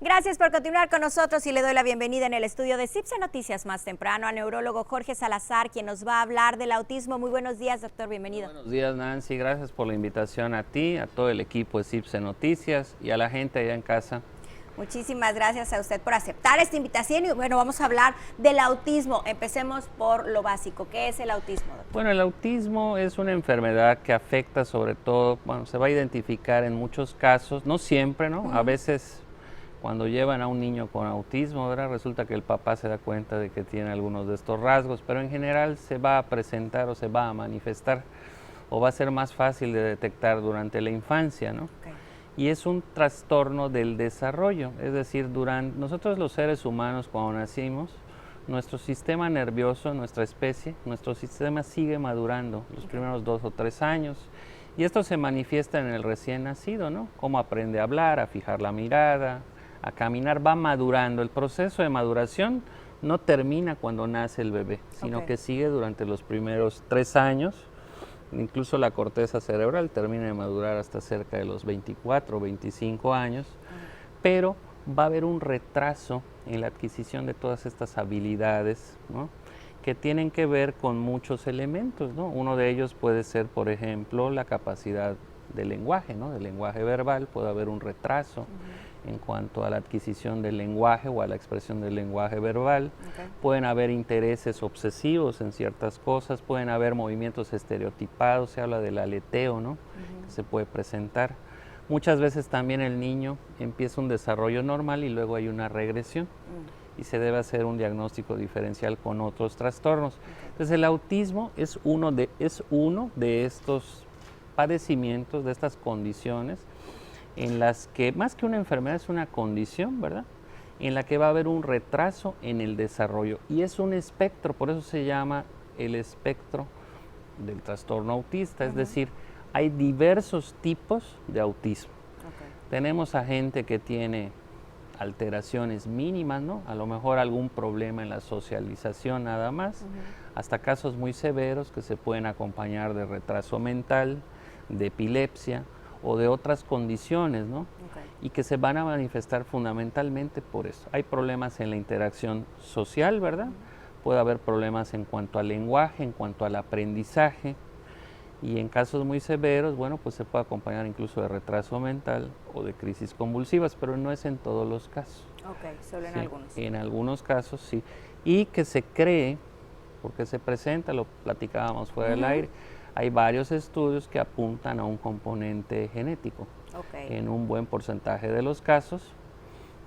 Gracias por continuar con nosotros y le doy la bienvenida en el estudio de CIPSE Noticias más temprano al neurólogo Jorge Salazar, quien nos va a hablar del autismo. Muy buenos días, doctor, bienvenido. Buenos días, Nancy, gracias por la invitación a ti, a todo el equipo de CIPSE Noticias y a la gente allá en casa. Muchísimas gracias a usted por aceptar esta invitación y bueno, vamos a hablar del autismo. Empecemos por lo básico. ¿Qué es el autismo, doctor? Bueno, el autismo es una enfermedad que afecta sobre todo, bueno, se va a identificar en muchos casos, no siempre, ¿no? A veces cuando llevan a un niño con autismo, ¿verdad? Resulta que el papá se da cuenta de que tiene algunos de estos rasgos, pero en general se va a presentar o se va a manifestar o va a ser más fácil de detectar durante la infancia, ¿no? Okay. Y es un trastorno del desarrollo, es decir, nosotros los seres humanos cuando nacimos, nuestro sistema nervioso, nuestra especie, nuestro sistema sigue madurando los primeros 2 o 3 años y esto se manifiesta en el recién nacido, ¿no? Cómo aprende a hablar, a fijar la mirada, a caminar, va madurando. El proceso de maduración no termina cuando nace el bebé, sino que sigue durante los primeros 3 años. Incluso la corteza cerebral termina de madurar hasta cerca de los 24 o 25 años, pero va a haber un retraso en la adquisición de todas estas habilidades, ¿no? Que tienen que ver con muchos elementos, ¿no? Uno de ellos puede ser, por ejemplo, la capacidad del lenguaje, ¿no? Del lenguaje verbal, puede haber un retraso en cuanto a la adquisición del lenguaje o a la expresión del lenguaje verbal. Pueden haber intereses obsesivos en ciertas cosas, pueden haber movimientos estereotipados, se habla del aleteo, ¿no? Que se puede presentar. Muchas veces también el niño empieza un desarrollo normal y luego hay una regresión y se debe hacer un diagnóstico diferencial con otros trastornos. Entonces el autismo es uno de estos padecimientos, de estas condiciones en las que más que una enfermedad es una condición, ¿verdad? En la que va a haber un retraso en el desarrollo y es un espectro, por eso se llama el espectro del trastorno autista, es decir, hay diversos tipos de autismo. Tenemos a gente que tiene alteraciones mínimas, ¿no? A lo mejor algún problema en la socialización nada más, hasta casos muy severos que se pueden acompañar de retraso mental, de epilepsia o de otras condiciones, ¿no? Y que se van a manifestar fundamentalmente por eso. Hay problemas en la interacción social, ¿verdad? Puede haber problemas en cuanto al lenguaje, en cuanto al aprendizaje, y en casos muy severos, bueno, pues se puede acompañar incluso de retraso mental o de crisis convulsivas, pero no es en todos los casos. Ok, solo en algunos. En algunos casos sí. Y que se cree, porque se presenta, lo platicábamos fuera del aire, hay varios estudios que apuntan a un componente genético en un buen porcentaje de los casos,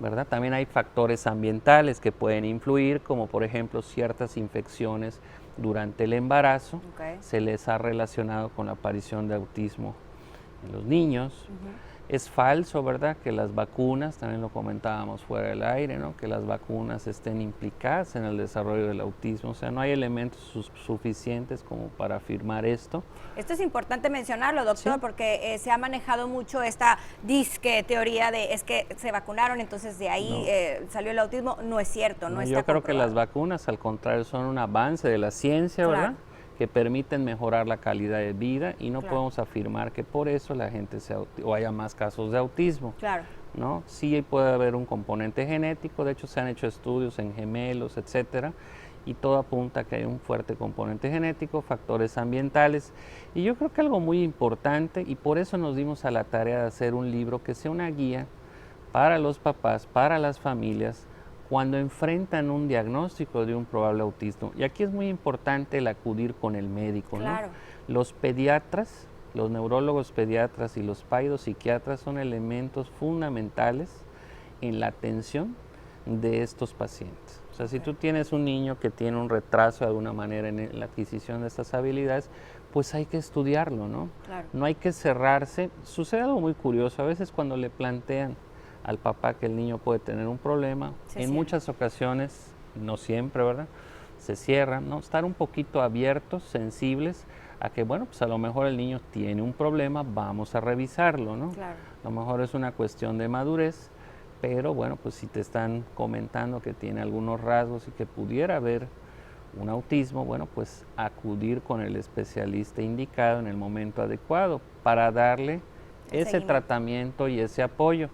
¿verdad? También hay factores ambientales que pueden influir, como por ejemplo ciertas infecciones durante el embarazo, se les ha relacionado con la aparición de autismo en los niños. Es falso, ¿verdad?, que las vacunas, también lo comentábamos fuera del aire, ¿no?, que las vacunas estén implicadas en el desarrollo del autismo. O sea, no hay elementos suficientes como para afirmar esto. Esto es importante mencionarlo, doctor, porque se ha manejado mucho esta disque teoría de es que se vacunaron, entonces de ahí salió el autismo. No es cierto, no está Yo creo comprobado. que las vacunas, al contrario, son un avance de la ciencia, ¿verdad?, que permiten mejorar la calidad de vida y no podemos afirmar que por eso la gente o haya más casos de autismo. ¿No? Sí puede haber un componente genético, de hecho se han hecho estudios en gemelos, etcétera, y todo apunta a que hay un fuerte componente genético, factores ambientales, y yo creo que algo muy importante, y por eso nos dimos a la tarea de hacer un libro que sea una guía para los papás, para las familias, cuando enfrentan un diagnóstico de un probable autismo. Y aquí es muy importante el acudir con el médico, ¿no? Los pediatras, los neurólogos pediatras y los psiquiatras son elementos fundamentales en la atención de estos pacientes. O sea, si tú tienes un niño que tiene un retraso de alguna manera en la adquisición de estas habilidades, pues hay que estudiarlo, ¿no? No hay que cerrarse. Sucede algo muy curioso, a veces cuando le plantean al papá que el niño puede tener un problema, en muchas ocasiones, no siempre, ¿verdad?, se cierran, ¿no? Estar un poquito abiertos, sensibles a que, bueno, pues a lo mejor el niño tiene un problema, vamos a revisarlo, ¿no? A lo mejor es una cuestión de madurez, pero bueno, pues si te están comentando que tiene algunos rasgos y que pudiera haber un autismo, bueno, pues acudir con el especialista indicado en el momento adecuado para darle ese tratamiento y ese apoyo.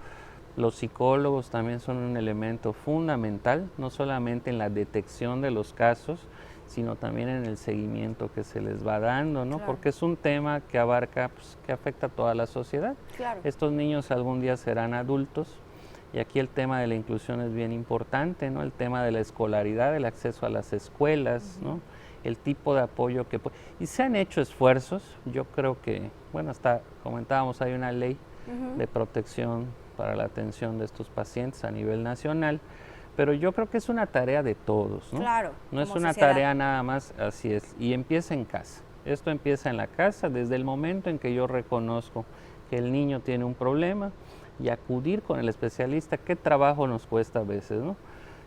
Los psicólogos también son un elemento fundamental, no solamente en la detección de los casos, sino también en el seguimiento que se les va dando, ¿no? Claro. Porque es un tema que abarca, pues, que afecta a toda la sociedad. Claro. Estos niños algún día serán adultos y aquí el tema de la inclusión es bien importante, ¿no? El tema de la escolaridad, el acceso a las escuelas, ¿no? El tipo de apoyo que... Y se han hecho esfuerzos, yo creo que, bueno, hasta comentábamos, hay una ley de protección para la atención de estos pacientes a nivel nacional, pero yo creo que es una tarea de todos, ¿no? Claro, No es como una sociedad. tarea nada más, así es, y empieza en casa. Esto empieza en la casa desde el momento en que yo reconozco que el niño tiene un problema y acudir con el especialista. Qué trabajo nos cuesta a veces, ¿no?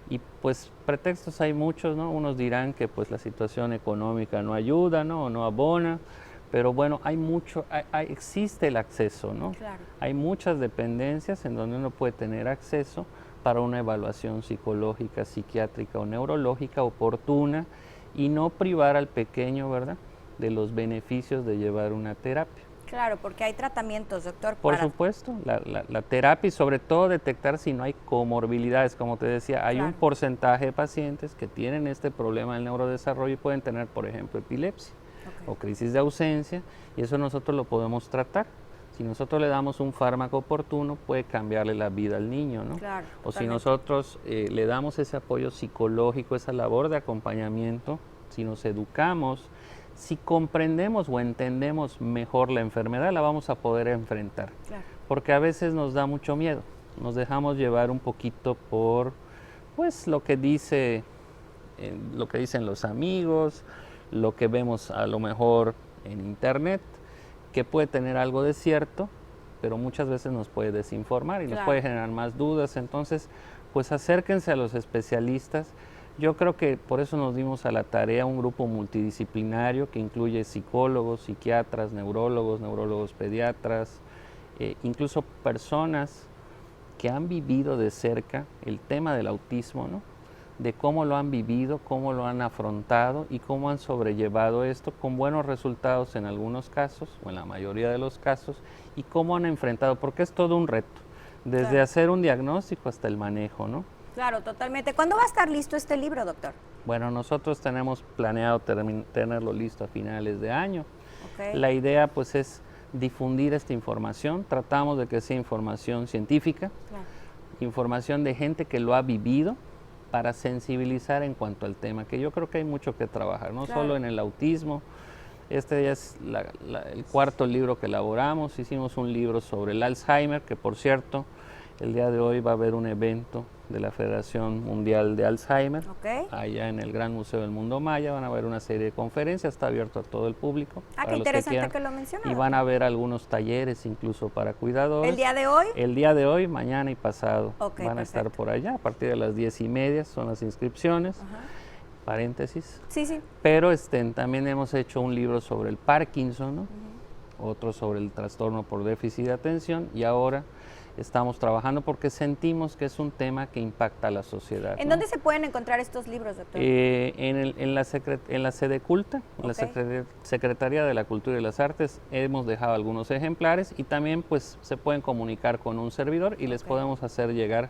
Y pues pretextos hay muchos, ¿no? Unos dirán que pues la situación económica no ayuda, ¿no? O no abona, pero bueno, hay mucho, existe el acceso, ¿no? Claro. Hay muchas dependencias en donde uno puede tener acceso para una evaluación psicológica, psiquiátrica o neurológica oportuna y no privar al pequeño, ¿verdad?, de los beneficios de llevar una terapia. Claro, porque hay tratamientos, doctor. Por supuesto, la terapia y sobre todo detectar si no hay comorbilidades, como te decía, hay un Claro. porcentaje de pacientes que tienen este problema del neurodesarrollo y pueden tener, por ejemplo, epilepsia o crisis de ausencia, y eso nosotros lo podemos tratar. Si nosotros le damos un fármaco oportuno, puede cambiarle la vida al niño, ¿no? Claro, o si totalmente. nosotros le damos ese apoyo psicológico, esa labor de acompañamiento, si nos educamos, si comprendemos o entendemos mejor la enfermedad, la vamos a poder enfrentar. Claro. Porque a veces nos da mucho miedo, nos dejamos llevar un poquito por pues lo que dicen los amigos, lo que vemos a lo mejor en internet, que puede tener algo de cierto, pero muchas veces nos puede desinformar y nos puede generar más dudas. Entonces, pues acérquense a los especialistas. Yo creo que por eso nos dimos a la tarea un grupo multidisciplinario que incluye psicólogos, psiquiatras, neurólogos pediatras, incluso personas que han vivido de cerca el tema del autismo, ¿no? De cómo lo han vivido, cómo lo han afrontado y cómo han sobrellevado esto con buenos resultados en algunos casos o en la mayoría de los casos, y cómo han enfrentado, porque es todo un reto, desde hacer un diagnóstico hasta el manejo, ¿no? Claro, totalmente. ¿Cuándo va a estar listo este libro, doctor? Bueno, nosotros tenemos planeado tenerlo listo a finales de año. Okay. La idea pues es difundir esta información, tratamos de que sea información científica, información de gente que lo ha vivido, para sensibilizar en cuanto al tema, que yo creo que hay mucho que trabajar, no solo en el autismo. Este ya es el cuarto libro que elaboramos. Hicimos un libro sobre el Alzheimer, que por cierto, el día de hoy va a haber un evento de la Federación Mundial de Alzheimer, allá en el Gran Museo del Mundo Maya. Van a haber una serie de conferencias, está abierto a todo el público. Qué interesante que lo mencionas. Y van a haber algunos talleres incluso para cuidadores. ¿El día de hoy? El día de hoy, mañana y pasado van a estar por allá, a partir de las 10:30 son las inscripciones. Paréntesis. Sí, sí. Pero también hemos hecho un libro sobre el Parkinson, ¿no? Otro sobre el trastorno por déficit de atención, y ahora estamos trabajando porque sentimos que es un tema que impacta a la sociedad. ¿En dónde se pueden encontrar estos libros, doctor? En la Sedeculta, en la Secretaría de la Cultura y las Artes, hemos dejado algunos ejemplares, y también pues se pueden comunicar con un servidor y les podemos hacer llegar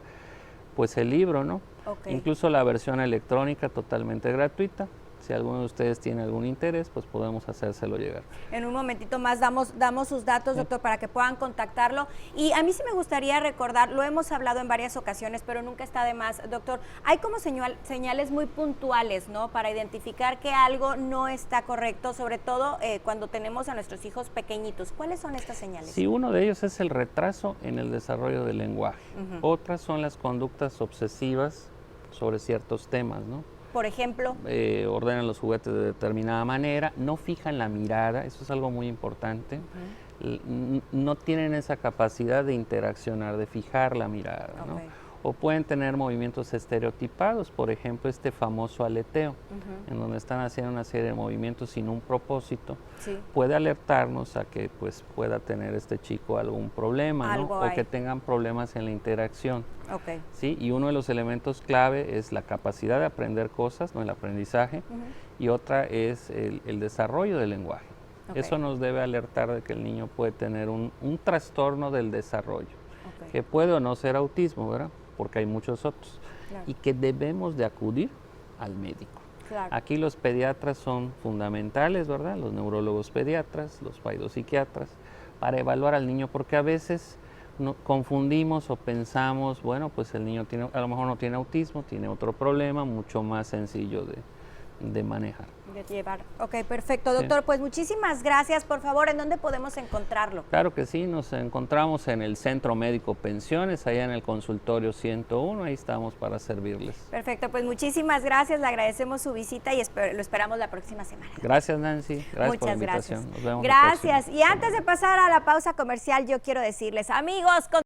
pues el libro, ¿no? Incluso la versión electrónica totalmente gratuita. Si alguno de ustedes tiene algún interés, pues podemos hacérselo llegar. En un momentito más damos sus datos, doctor, para que puedan contactarlo. Y a mí sí me gustaría recordar, lo hemos hablado en varias ocasiones, pero nunca está de más, doctor, hay como señales muy puntuales, ¿no?, para identificar que algo no está correcto, sobre todo cuando tenemos a nuestros hijos pequeñitos. ¿Cuáles son estas señales? Sí, uno de ellos es el retraso en el desarrollo del lenguaje. Otras son las conductas obsesivas sobre ciertos temas, ¿no? Por ejemplo, ordenan los juguetes de determinada manera, no fijan la mirada, eso es algo muy importante. No tienen esa capacidad de interaccionar, de fijar la mirada, ¿no? O pueden tener movimientos estereotipados, por ejemplo, este famoso aleteo, en donde están haciendo una serie de movimientos sin un propósito. Puede alertarnos a que pues pueda tener este chico algún problema, ¿no? O que tengan problemas en la interacción. ¿Sí? Y uno de los elementos clave es la capacidad de aprender cosas, ¿no?, el aprendizaje, y otra es el desarrollo del lenguaje. Eso nos debe alertar de que el niño puede tener un trastorno del desarrollo. que puede o no ser autismo, ¿verdad? Porque hay muchos otros. Claro. Y que debemos de acudir al médico. Claro. Aquí los pediatras son fundamentales, ¿verdad? Los neurólogos pediatras, los psiquiatras, para evaluar al niño, porque a veces confundimos o pensamos, bueno, pues el niño tiene, a lo mejor no tiene autismo, tiene otro problema mucho más sencillo de manejar. De llevar. Ok, perfecto. Doctor, pues muchísimas gracias. Por favor, ¿en dónde podemos encontrarlo? Claro que sí, nos encontramos en el Centro Médico Pensiones, allá en el consultorio 101, ahí estamos para servirles. Perfecto, pues muchísimas gracias, le agradecemos su visita y lo esperamos la próxima semana. Gracias, Nancy, gracias Muchas por la invitación. gracias. Nos vemos Gracias. la próxima. Y antes de pasar a la pausa comercial, yo quiero decirles, amigos,